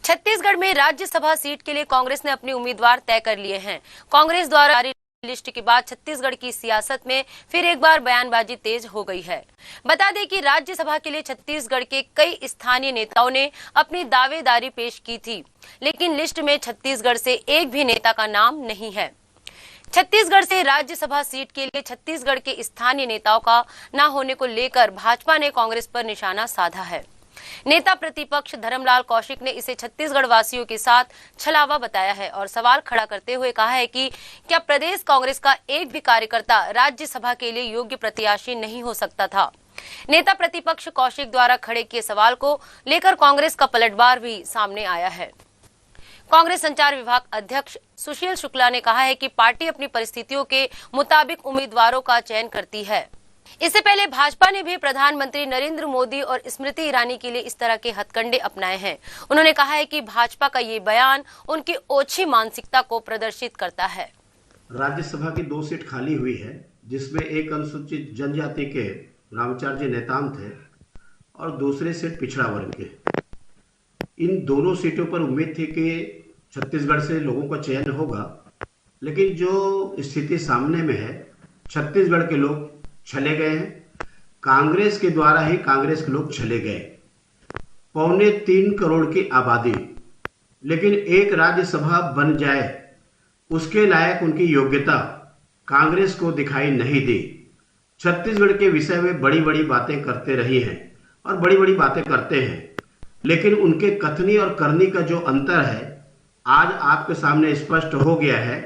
छत्तीसगढ़ में राज्यसभा सीट के लिए कांग्रेस ने अपने उम्मीदवार तय कर लिए हैं। कांग्रेस द्वारा जारी लिस्ट के बाद छत्तीसगढ़ की सियासत में फिर एक बार बयानबाजी तेज हो गई है। बता दें कि राज्यसभा के लिए छत्तीसगढ़ के कई स्थानीय नेताओं ने अपनी दावेदारी पेश की थी, लेकिन लिस्ट में छत्तीसगढ़ से एक भी नेता का नाम नहीं है। छत्तीसगढ़ से राज्यसभा सीट के लिए छत्तीसगढ़ के स्थानीय नेताओं का न होने को लेकर भाजपा ने कांग्रेस पर निशाना साधा है। नेता प्रतिपक्ष धर्मलाल कौशिक ने इसे छत्तीसगढ़ वासियों के साथ छलावा बताया है और सवाल खड़ा करते हुए कहा है कि क्या प्रदेश कांग्रेस का एक भी कार्यकर्ता राज्यसभा के लिए योग्य प्रत्याशी नहीं हो सकता था। नेता प्रतिपक्ष कौशिक द्वारा खड़े किए सवाल को लेकर कांग्रेस का पलटवार भी सामने आया है। कांग्रेस संचार विभाग अध्यक्ष सुशील शुक्ला ने कहा है कि पार्टी अपनी परिस्थितियों के मुताबिक उम्मीदवारों का चयन करती है। इससे पहले भाजपा ने भी प्रधानमंत्री नरेंद्र मोदी और स्मृति ईरानी के लिए इस तरह के हथकंडे अपनाए हैं। उन्होंने कहा है कि भाजपा का ये बयान उनकी ओछी मानसिकता को प्रदर्शित करता है। राज्यसभा की 2 सीट खाली हुई है, जिसमें एक अनुसूचित जनजाति के रामचार्य नेताम थे और दूसरी सीट पिछड़ा वर्ग के। इन दोनों सीटों पर उम्मीद थी कि छत्तीसगढ़ से लोगों का चयन होगा, लेकिन जो स्थिति सामने में है, छत्तीसगढ़ के लोग चले गए हैं। कांग्रेस के द्वारा ही कांग्रेस के लोग चले गए। 2.25 करोड़ की आबादी, लेकिन एक राज्यसभा बन जाए उसके लायक उनकी योग्यता कांग्रेस को दिखाई नहीं दी। छत्तीसगढ़ के विषय में बड़ी बड़ी बातें करते रही हैं और बड़ी बड़ी बातें करते हैं, लेकिन उनके कथनी और करनी का जो अंतर है आज आपके सामने स्पष्ट हो गया है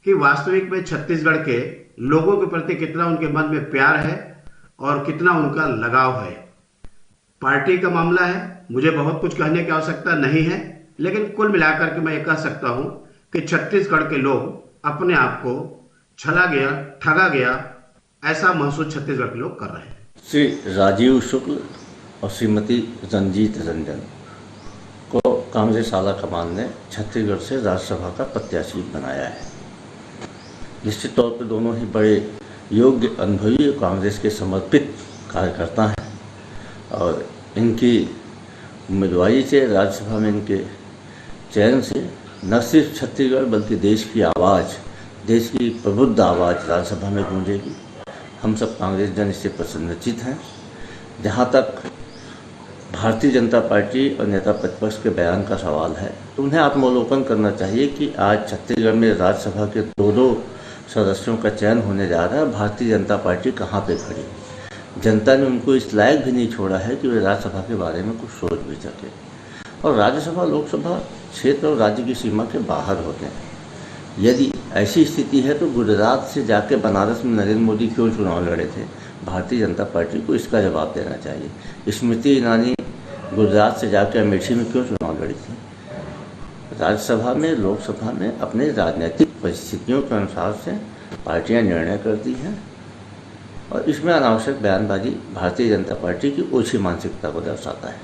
कि वास्तविक में छत्तीसगढ़ के लोगों के प्रति कितना उनके मन में प्यार है और कितना उनका लगाव है। पार्टी का मामला है, मुझे बहुत कुछ कहने की आवश्यकता नहीं है, लेकिन कुल मिलाकर के मैं ये कह सकता हूं कि छत्तीसगढ़ के लोग अपने आप को छला गया, ठगा गया, ऐसा महसूस छत्तीसगढ़ के लोग कर रहे हैं। श्री राजीव शुक्ल और श्रीमती रंजीत रंजन को कांग्रेस आला कमान ने छत्तीसगढ़ से राज्यसभा का प्रत्याशी बनाया है। निश्चित तौर पर दोनों ही बड़े योग्य, अनुभवी कांग्रेस के समर्पित कार्यकर्ता हैं और इनकी उम्मीदवारी से राज्यसभा में इनके चयन से न सिर्फ छत्तीसगढ़ बल्कि देश की आवाज़, देश की प्रबुद्ध आवाज़ राज्यसभा में गूंजेगी। हम सब कांग्रेस जन इससे प्रसन्नचित हैं। जहाँ तक भारतीय जनता पार्टी और नेता प्रतिपक्ष के बयान का सवाल है, तो उन्हें आत्मावलोकन करना चाहिए कि आज छत्तीसगढ़ में राज्यसभा के 2 सदस्यों का चयन होने जा रहा है। भारतीय जनता पार्टी कहाँ पे खड़ी है? जनता ने उनको इस लायक भी नहीं छोड़ा है कि वे राज्यसभा के बारे में कुछ सोच भी सके। और राज्यसभा लोकसभा क्षेत्र और राज्य की सीमा के बाहर होते हैं। यदि ऐसी स्थिति है तो गुजरात से जाके बनारस में नरेंद्र मोदी क्यों चुनाव लड़े थे? भारतीय जनता पार्टी को इसका जवाब देना चाहिए। स्मृति ईरानी गुजरात से जाकर अमेठी में क्यों चुनाव लड़ी थी? राज्यसभा में, लोकसभा में अपने राजनीतिक परिस्थितियों के अनुसार से पार्टियां निर्णय करती हैं और इसमें अनावश्यक बयानबाजी भारतीय जनता पार्टी की ओछी मानसिकता को दर्शाता है।